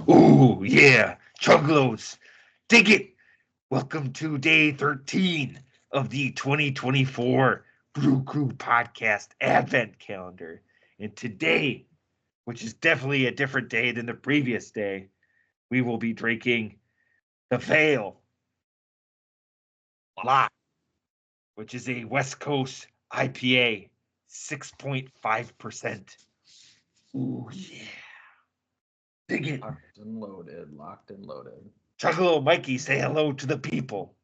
Ooh, yeah, Chuggalos. Dig it. Welcome to day 13 of the 2024 Brew Crew Podcast Advent Calendar. And today, which is definitely a different day than the previous day, we will be drinking the Veil Lock, which is a West Coast IPA, 6.5%. Ooh, yeah. Dig it. Locked and loaded, locked and loaded. Chuggalo Mikey, say hello to the people.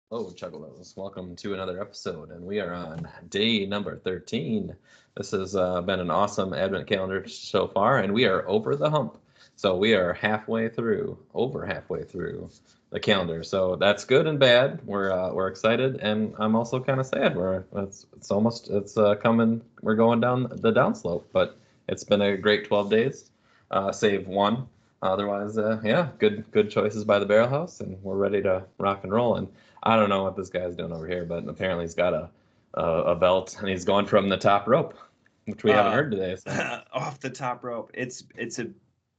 Hello, Chuggalos. Welcome to another episode, and we are on day number 13. This has been an awesome Advent calendar so far, and we are over the hump. So we are over halfway through the calendar. So that's good and bad. We're excited, and I'm also kind of sad. It's coming. We're going down the downslope, but it's been a great 12 days, save one. Otherwise, good choices by the Barrel House, and we're ready to rock and roll. And I don't know what this guy's doing over here, but apparently he's got a belt, and he's going from the top rope, which we haven't heard today. So. Off the top rope. It's a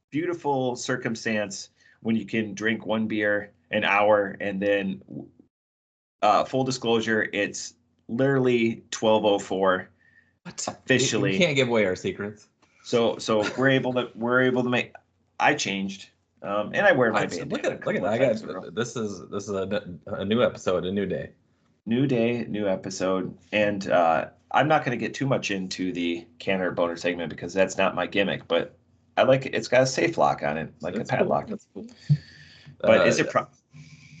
beautiful circumstance when you can drink one beer an hour, and then full disclosure, it's literally 12:04 officially. You can't give away our secrets. So we're able to make. I changed. And I wear my bandana. Look at it. I got this is a new episode, a new day. New day, new episode. And I'm not going to get too much into the canner boner segment because that's not my gimmick, but I like it. It's got a safe lock on it, like a padlock. That's cool. But is it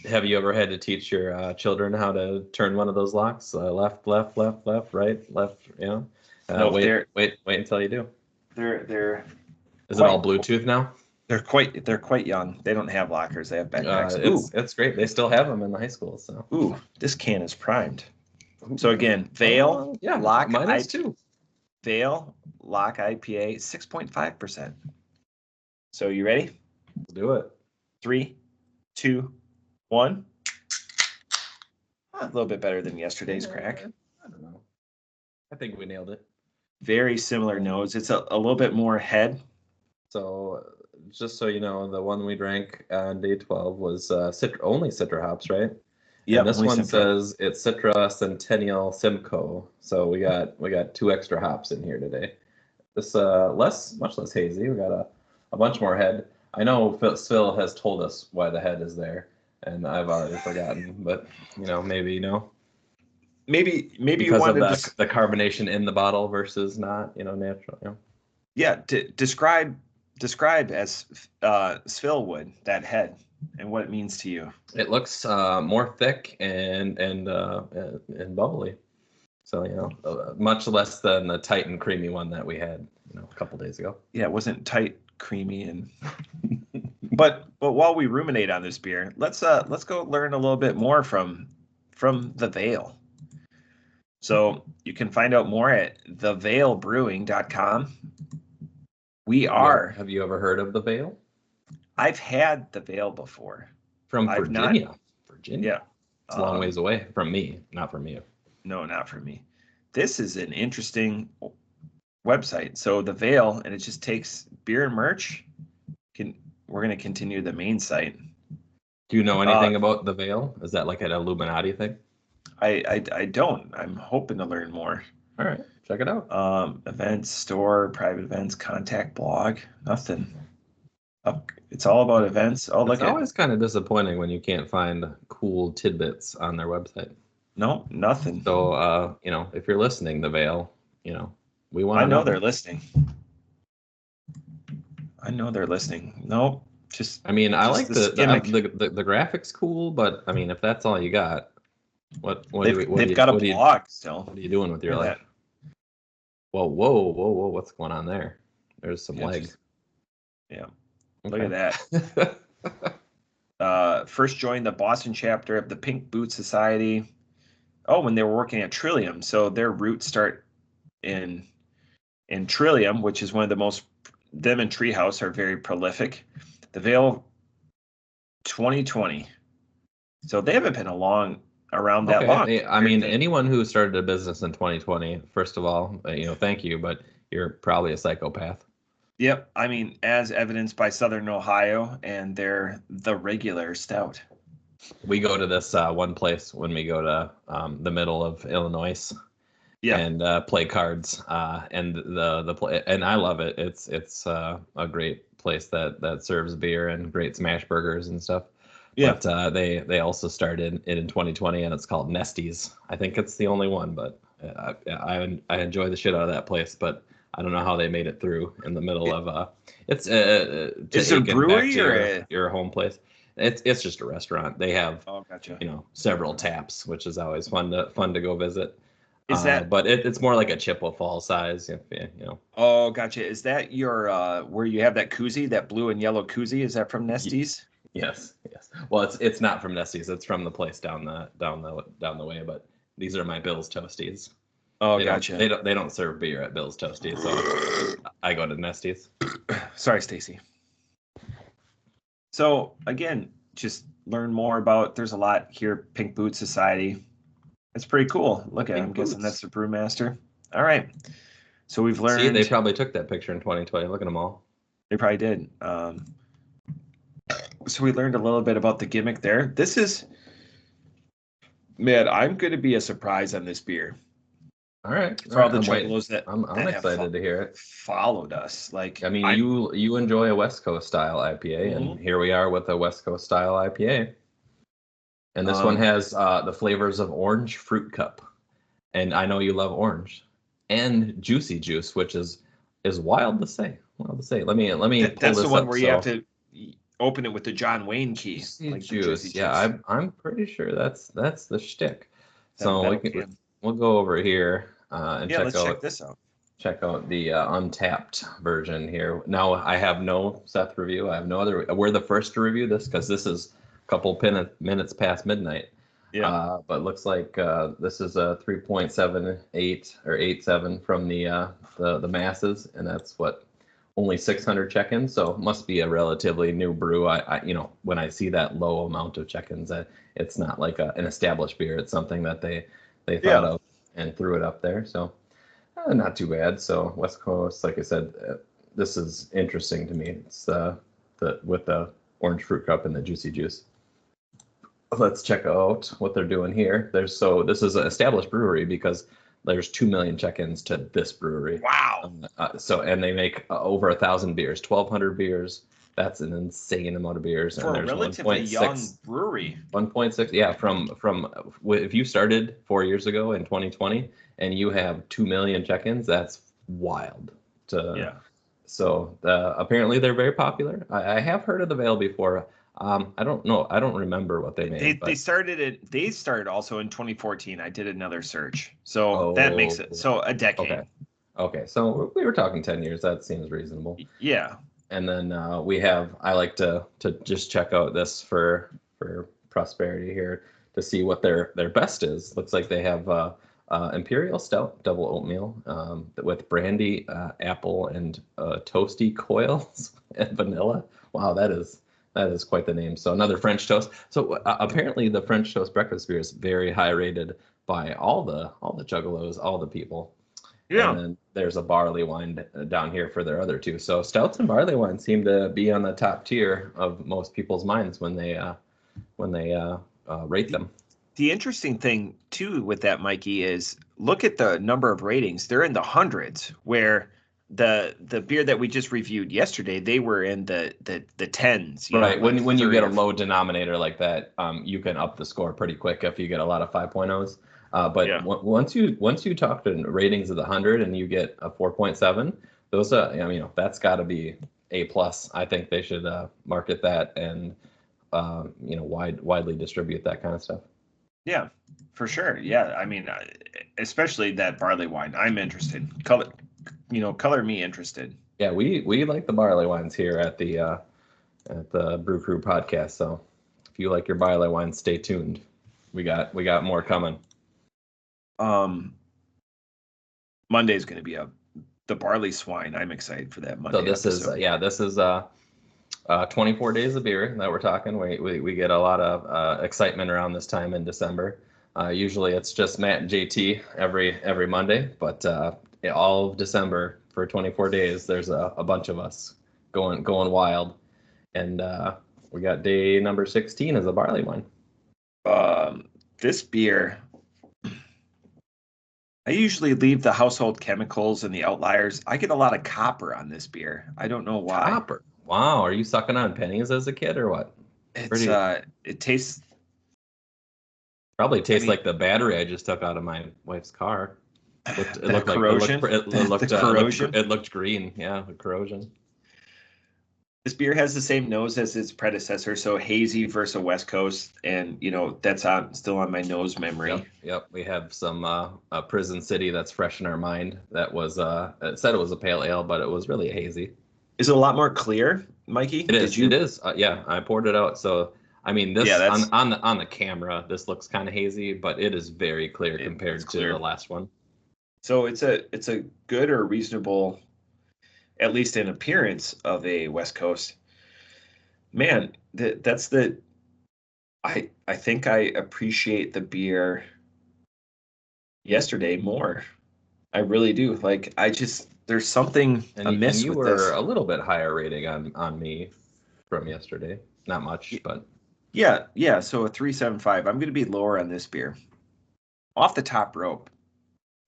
have you ever had to teach your children how to turn one of those locks? Left, right, left, no, wait until you do. They're Is it all Bluetooth now? They're quite young. They don't have lockers. They have backpacks. It's great. They still have them in the high school. So this can is primed. So again, Veil Lock mine too. Veil Lock IPA 6.5%. So you ready? Let's do it. 3, 2, 1. A little bit better than yesterday's crack. I don't know. I think we nailed it. Very similar nose. It's a little bit more head. So just so you know, the one we drank on day 12 was only Citra hops, right? Yeah. And this one says it's Citra Centennial Simcoe. So we got 2 extra hops in here today. This much less hazy. We got a bunch more head. I know Phil has told us why the head is there, and I've already forgotten. But maybe Maybe because you wanted of the carbonation in the bottle versus not, natural. Yeah, describe as Phil would that head and what it means to you. It looks more thick and bubbly. So much less than the tight and creamy one that we had a couple days ago. Yeah, it wasn't tight, creamy, and but while we ruminate on this beer, let's go learn a little bit more from the Veil. So you can find out more at theveilbrewing.com. We are. Have you ever heard of the Veil? I've had the Veil before. From Virginia. Virginia. Yeah. It's a long ways away from me, not from you. No, not from me. This is an interesting website. So the Veil, and it just takes beer and merch. We're going to continue the main site. Do you know anything about the Veil? Is that like an Illuminati thing? I don't. I'm hoping to learn more. All right. Check it out. Events, store, private events, contact, blog, nothing. It's all about events. It's always kind of disappointing when you can't find cool tidbits on their website. No, nothing. So, if you're listening, the Veil, we want to know they're listening. I know they're listening. No, I like the graphics cool, but if that's all you got, they've got a blog still. What are you doing with your life? Whoa, what's going on there? There's some legs. Yeah. Okay. Look at that. First joined the Boston chapter of the Pink Boot Society. Oh, when they were working at Trillium. So their roots start in Trillium, which is one of the most, them and Treehouse are very prolific. The Veil 2020. So they haven't been around that long. Anyone who started a business in 2020, first of all, thank you, but you're probably a psychopath. Yep. I mean, as evidenced by Southern Ohio and the regular stout. We go to this one place when we go to the middle of Illinois. Yeah. And play cards. And and I love it. It's a great place that serves beer and great smash burgers and stuff. Yeah. But they also started it in 2020, and it's called Nesty's. I think it's the only one, but I enjoy the shit out of that place. But I don't know how they made it through in the middle of it's is it a brewery or your home place? It's just a restaurant. They have gotcha. Several taps, which is always fun to go visit. Is that? But it's more like a Chippewa Falls size, Oh, gotcha. Is that your where you have that koozie, that blue and yellow koozie? Is that from Nesty's? Yes. Well, it's not from Nesty's. It's from the place down the way. But these are my Bill's Toasties. Oh, gotcha. They don't serve beer at Bill's Toasties, so I go to Nesty's. Sorry, Stacy. So again, just learn more about. There's a lot here. Pink Boot Society. It's pretty cool. Look at it. I'm guessing that's the brewmaster. All right. So we've learned. See, they probably took that picture in 2020. Look at them all. They probably did. So we learned a little bit about the gimmick there. This is, man, I'm going to be a surprise on this beer. All right. For all the Chuggalos that I'm excited to hear it. Followed us. Like, I mean, you enjoy a West Coast style IPA, and here we are with a West Coast style IPA. And this one has the flavors of orange fruit cup, and I know you love orange, and juicy juice, which is wild to say. Let me. That's the one where you have to open it with the John Wayne key. Like juice. Yeah, I'm pretty sure that's the shtick. So we'll go over here and check this out. Check out the untapped version here. Now I have no Seth review. I have no other. We're the first to review this because this is couple minutes past midnight. Yeah. But looks like this is a 3.78 or 87 from the masses, and that's only 600 check-ins. So it must be a relatively new brew. I when I see that low amount of check-ins, it's not like an established beer. It's something that they thought of and threw it up there. So not too bad. So West Coast, like I said, this is interesting to me. It's with the orange fruit cup and the juicy juice. Let's check out what they're doing here. This is an established brewery because there's 2 million check-ins to this brewery. Wow. And they make over 1,000 beers, 1,200 beers. That's an insane amount of beers. For and a relatively young brewery. 1.6, yeah. From if you started 4 years ago in 2020 and you have 2 million check-ins, that's wild. So apparently they're very popular. I have heard of the Veil before. I don't know. I don't remember what they made. They started also in 2014. I did another search, so that makes it a decade. Okay. So we were talking 10 years. That seems reasonable. Yeah. And then I like to just check out this for prosperity here to see what their best is. Looks like they have Imperial Stout double oatmeal with brandy, apple, and toasty coils and vanilla. Wow, that is quite the name. So another French toast. So apparently the French toast breakfast beer is very high rated by all the Chuggalos, all the people. Yeah. And then there's a barley wine down here for their other two. So stouts and barley wine seem to be on the top tier of most people's minds when they rate them. The interesting thing too with that, Mikey, is look at the number of ratings. They're in the hundreds, where the beer that we just reviewed yesterday, they were in the tens. Right. When you get a low denominator like that, you can up the score pretty quick if you get a lot of 5.0s. But once you talk to ratings of the 100 and you get a 4.7, those that's got to be A+. I think they should market that and widely distribute that kind of stuff. Yeah, for sure. Yeah, I mean, especially that barley wine. I'm interested. Color me interested. Yeah, we like the barley wines here at the Brew Crew podcast. So if you like your barley wine, stay tuned. We got more coming. Monday's going to be the barley swine. I'm excited for that Monday. So this is 24 days of beer that we're talking. We get a lot of excitement around this time in December. Usually it's just Matt and JT every Monday, but all of December for 24 days. There's a bunch of us going wild, and we got day number 16 as a barley wine. This beer, I usually leave the household chemicals and the outliers. I get a lot of copper on this beer. I don't know why. Copper. Wow, are you sucking on pennies as a kid or what? It's it tastes probably tastes like the battery I just took out of my wife's car. It looked corrosion. Corrosion. It looked green. Yeah, the corrosion. This beer has the same nose as its predecessor, so hazy versus West Coast, and that's still on my nose memory. Yep. We have some Prison City that's fresh in our mind. That was it said it was a pale ale, but it was really hazy. Is it a lot more clear, Mikey? It is. It is. Yeah, I poured it out. So I mean, this on the camera, this looks kind of hazy, but it is very clear compared to the last one. So it's a good or reasonable, at least in appearance, of a West Coast. Man, I think I appreciate the beer yesterday more. I really do. Like, there's something amiss with this. You were a little bit higher rating on me from yesterday. Not much, but yeah. So a 3.75. I'm going to be lower on this beer. Off the top rope,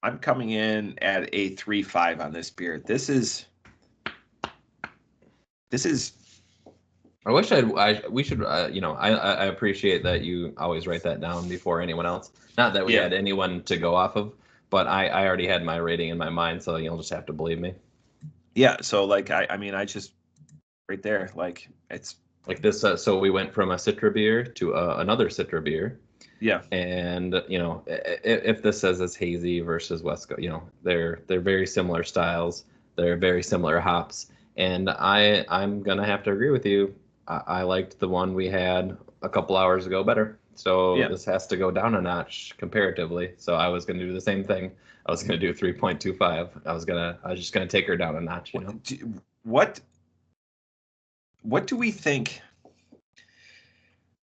I'm coming in at a 3.5 on this beer. This is. I appreciate that you always write that down before anyone else. Not that we had anyone to go off of, but I already had my rating in my mind, so you'll just have to believe me. Yeah. So I just right there, like it's like this. So we went from a Citra beer to another Citra beer. Yeah. And if this says it's hazy versus West Coast, they're very similar styles. They're very similar hops. And I'm going to have to agree with you. I liked the one we had a couple hours ago better. So This has to go down a notch comparatively. So I was going to do the same thing. I was going to do 3.25. I was just going to take her down a notch. What do we think?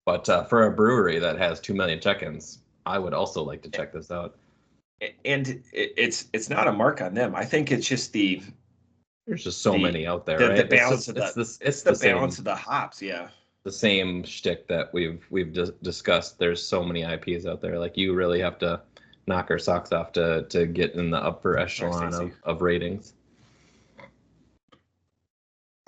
But for a brewery that has 2 million check-ins, I would also like to check this out. And it's not a mark on them. I think it's just there's just so many out there, right? The balance of the hops, yeah. The same shtick that we've discussed. There's so many IPs out there. Like, you really have to knock our socks off to get in the upper echelon of ratings.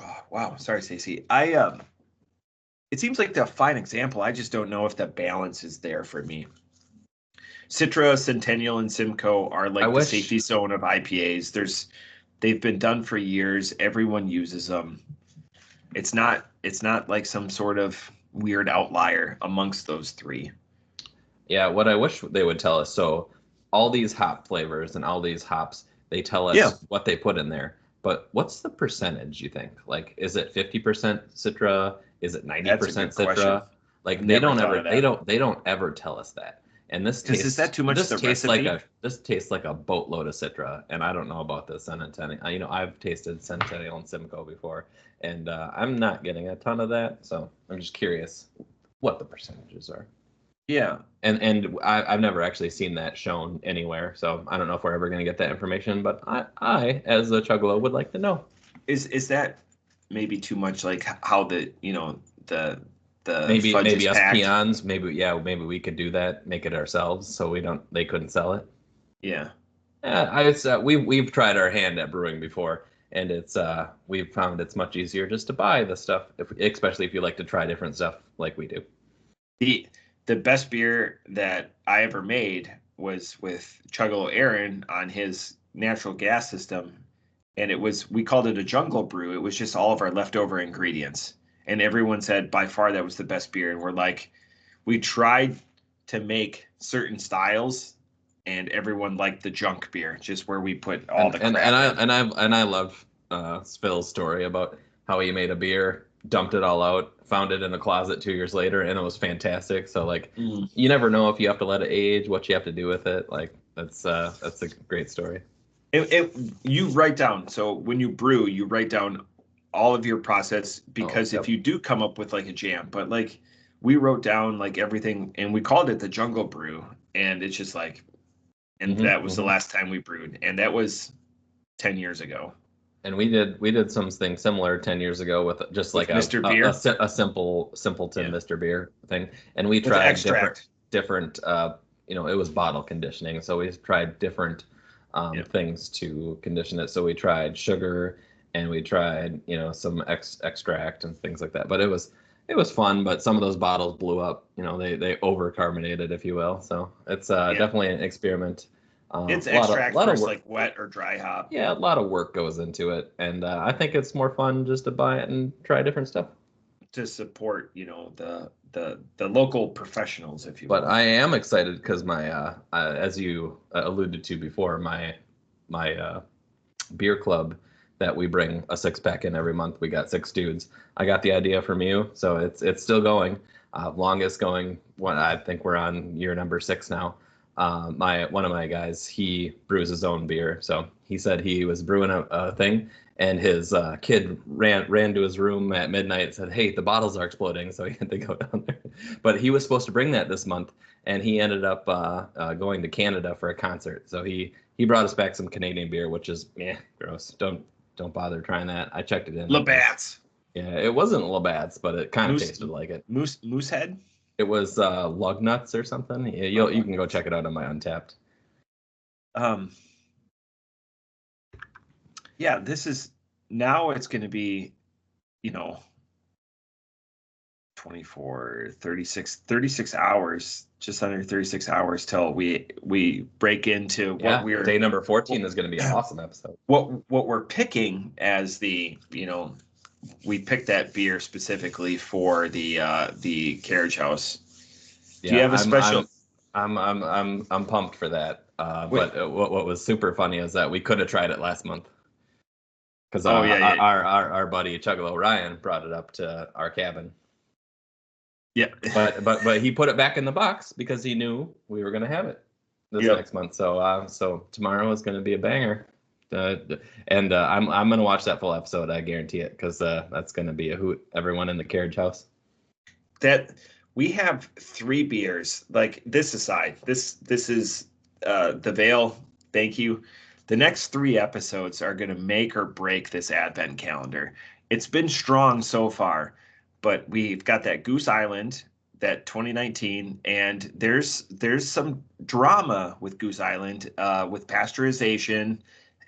Oh, wow, sorry, Stacey. It seems like a fine example. I just don't know if the balance is there for me. Citra, Centennial, and Simcoe are the safety zone of IPAs. They've been done for years. Everyone uses them. It's not like some sort of weird outlier amongst those three. Yeah, what I wish they would tell us. So all these hop flavors and all these hops, they tell us what they put in there. But what's the percentage, you think? Like, is it 50% Citra? Is it 90% Citra? Question. Like, they don't ever tell us that. And this tastes, is that too much? This tastes like a boatload of Citra, and I don't know about the Centennial. I've tasted Centennial and Simcoe before, and I'm not getting a ton of that. So I'm just curious what the percentages are. Yeah, and I've never actually seen that shown anywhere, so I don't know if we're ever going to get that information. But I, as a Chuggalo, would like to know. Is that maybe too much? Like how the maybe us packed? peons, maybe we could do that, make it ourselves, so they couldn't sell it. Yeah. We've tried our hand at brewing before, and we've found it's much easier just to buy the stuff, especially if you like to try different stuff like we do. The best beer that I ever made was with Chuggalo Aaron on his natural gas system, and we called it a jungle brew. It was just all of our leftover ingredients. And everyone said by far that was the best beer. And we're like, we tried to make certain styles, and everyone liked the junk beer, just where we put all the crap. And I love Phil's story about how he made a beer, dumped it all out, found it in a closet 2 years later, and it was fantastic. So like, you never know if you have to let it age, what you have to do with it. Like, that's a great story. You write down. So when you brew, you write down all of your process, because if you do come up with like a jam, but like we wrote down like everything, and we called it the jungle brew, and it's just like, and that was the last time we brewed, and that was 10 years ago. And we did something similar 10 years ago with just With like Mr. Beer? a simple simpleton Mr. Beer thing. And we With tried extract. different it was bottle conditioning. So we tried different things to condition it. So we tried sugar and we tried, some extract and things like that. But it was fun, but some of those bottles blew up. They over carbonated, if you will. So it's definitely an experiment. It's a lot extract of versus work. like wet or dry hop. Yeah, a lot of work goes into it, and I think it's more fun just to buy it and try different stuff. To support, the local professionals, if you will. But I am excited because my, as you alluded to before, my beer club that we bring a 6-pack in every month. We got 6 dudes. I got the idea from you, so it's still going. Longest going one. I think we're on year number 6 now. One of my guys, he brews his own beer, so he said he was brewing a thing, and his kid ran to his room at midnight and said, "Hey, the bottles are exploding," so he had to go down there. But he was supposed to bring that this month, and he ended up going to Canada for a concert. So he brought us back some Canadian beer, which is gross. Don't bother trying that. I checked it in. Labatt's. Yeah, it wasn't Labatt's, but it kind of tasted like it. Moosehead. It was lug nuts or something. Yeah, you can go check it out on my Untapped. Yeah, this is now it's going to be, 24, 36 hours, just under 36 hours till we break into what we're day number 14 is going to be an awesome episode. What we're picking as the, we picked that beer specifically for the carriage house. Yeah, do you have a special? I'm pumped for that. But what was super funny is that we could have tried it last month because our buddy Chuggalo Ryan brought it up to our cabin. Yeah, but he put it back in the box because he knew we were going to have it this next month. So tomorrow is going to be a banger. And I'm going to watch that full episode. I guarantee it, because that's going to be a hoot. Everyone in the carriage house. That we have 3 beers. Like this aside, this is the Veil. Thank you. The next 3 episodes are going to make or break this advent calendar. It's been strong so far, but we've got that Goose Island, that 2019, and there's some drama with Goose Island with pasteurization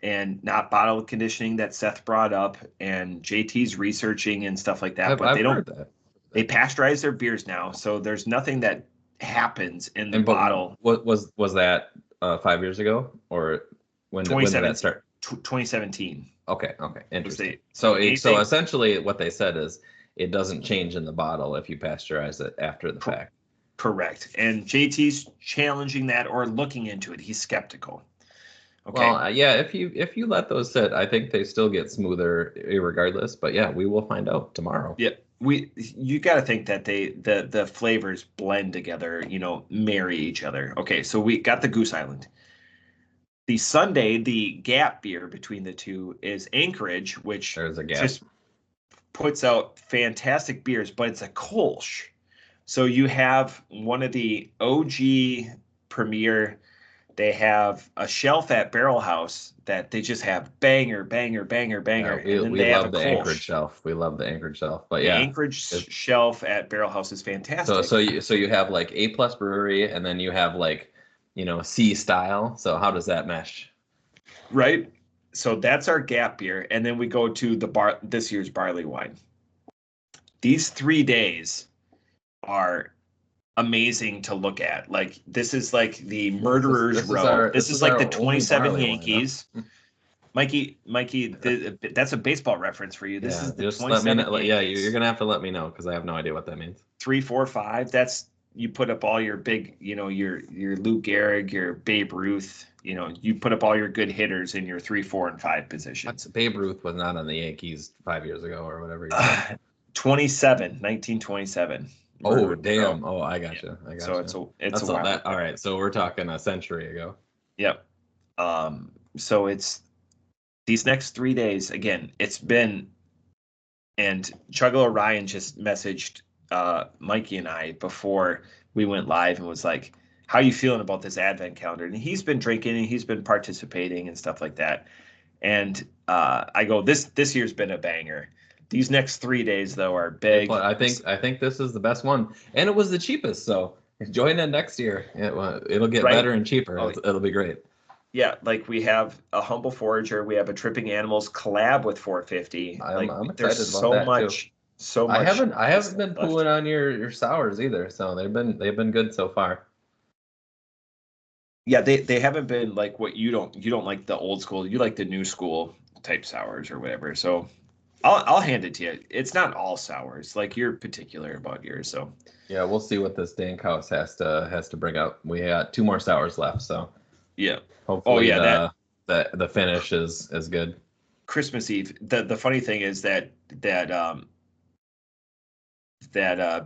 and not bottle conditioning that Seth brought up, and JT's researching and stuff like that. I've heard that. They pasteurize their beers now, so there's nothing that happens in the bottle. What was that 5 years ago, or when did that start? 2017. Okay, interesting. So essentially, what they said is it doesn't change in the bottle if you pasteurize it after the fact. Correct. And JT's challenging that or looking into it. He's skeptical. Okay. Well, if you let those sit, I think they still get smoother regardless. But yeah, we will find out tomorrow. Yeah, you got to think that the flavors blend together, marry each other. Okay, so we got the Goose Island. The Sunday, the gap beer between the two is Anchorage, which there's a gap. Just puts out fantastic beers, but it's a Kolsch. So you have one of the OG premier. They have a shelf at Barrel House that they just have banger. Yeah, we love the Anchorage shelf. We love the Anchorage shelf. But yeah, the Anchorage shelf at Barrel House is fantastic. So you have like A+ brewery, and then you have like, C style. So how does that mesh? Right. So that's our gap beer, and then we go to this year's barley wine. These 3 days are amazing to look at. Like this is like the murderer's row. This is like the 27 Yankees. Wine, huh? Mikey, that's a baseball reference for you. This is the just 27 let me know. Yankees. Yeah, you're gonna have to let me know, because I have no idea what that means. 3, 4, 5. That's, you put up all your big, your Lou Gehrig, your Babe Ruth. You put up all your good hitters in your 3, 4, and 5 positions. Babe Ruth was not on the Yankees 5 years ago or whatever. 1927. Oh, damn. Oh, I gotcha. Yeah. So it's a while. All right. So we're talking a century ago. Yep. So it's these next 3 days, again, it's been, and Chuggalo Ryan just messaged Mikey and I before we went live and was like, how you feeling about this advent calendar? And he's been drinking and he's been participating and stuff like that. And I go, this year's been a banger. These next 3 days though are big. I think this is the best one, and it was the cheapest. So join in next year. It'll get better and cheaper. It'll be great. Yeah, like we have a Humble Forager, we have a Tripping Animals collab with 450. I'm excited there's about so that much, too. so much. I haven't been pulling on your sours either, so they've been good so far. Yeah, they haven't been like what you don't like the old school, you like the new school type sours or whatever. So I'll hand it to you. It's not all sours. Like you're particular about yours, so yeah, we'll see what this dank house has to bring up. We got 2 more sours left, so yeah. hopefully the finish is good. Christmas Eve. The funny thing is that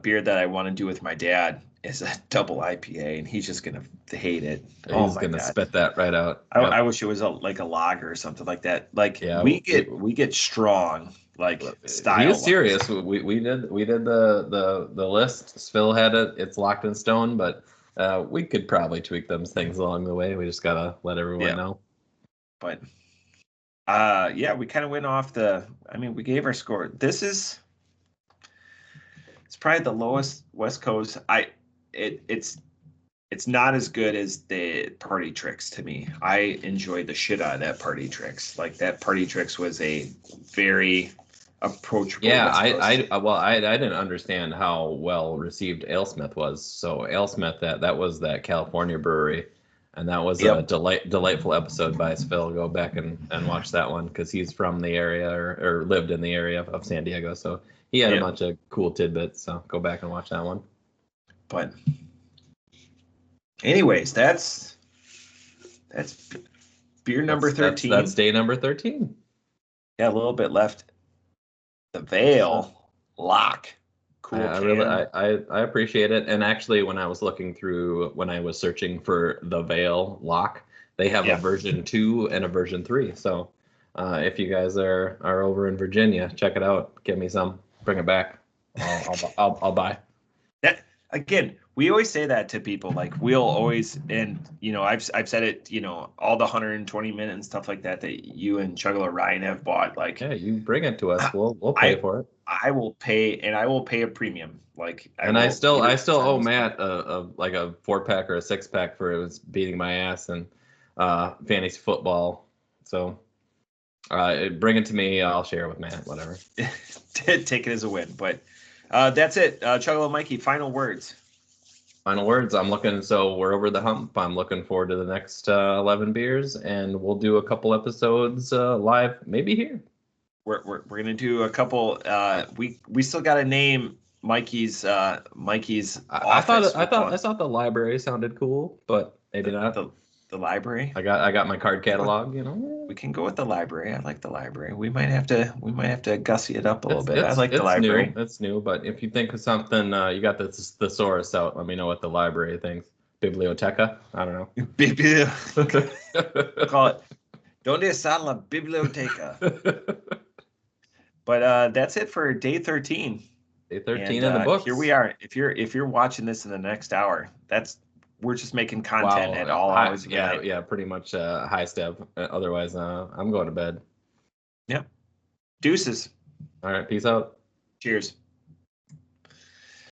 beer that I want to do with my dad is a double IPA, and he's just gonna hate it. He's gonna spit that right out. I wish it was like a lager or something like that. Like we get strong like style. He is serious. We did the list. Phil had it. It's locked in stone, but we could probably tweak those things along the way. We just gotta let everyone know. But we kind of went off we gave our score. It's probably the lowest West Coast. It's not as good as the Party Tricks to me. I enjoyed the shit out of that Party Tricks. Like that Party Tricks was a very approachable. Yeah, I didn't understand how well received AleSmith was. So AleSmith, that was that California brewery, and that was a delightful episode by Phil. Go back and watch that one because he's from the area or lived in the area of San Diego. So he had a bunch of cool tidbits. So go back and watch that one. But anyways, that's beer number 13. That's day number 13. Yeah, a little bit left. The Veil Lock. Cool. I appreciate it. And actually, when I was searching for the Veil Lock, they have a version 2 and a version 3. So if you guys are over in Virginia, check it out. Get me some. Bring it back. I'll buy. That again, we always say that to people. Like we'll always, and I've said it. All the 120 minute and stuff like that you and Chuggalo Ryan have bought. Like you bring it to us. We'll pay for it. I will pay, and I will pay a premium. Like I still owe Matt a 4-pack or a 6-pack for it was beating my ass and fantasy football. So bring it to me. I'll share it with Matt. Whatever. Take it as a win. But that's it. Chuggalo Mikey, final words. Final words. So we're over the hump. I'm looking forward to the next 11 beers, and we'll do a couple episodes live, maybe here. We're gonna do a couple. We still got to name Mikey's. I thought the library sounded cool, but maybe not. The library. I got my card catalog. We can go with the library. I like the library. We might have to gussy it up a little bit. I like the library. It's new, but if you think of something, you got the thesaurus out. Let me know what the library thinks. Biblioteca. I don't know. Call it. Donde está la biblioteca? But that's it for day 13. Day 13 in the books. Here we are. If you're watching this in the next hour, we're just making content at all hours. Yeah, pretty much high step. Otherwise, I'm going to bed. Yep. Deuces. All right. Peace out. Cheers.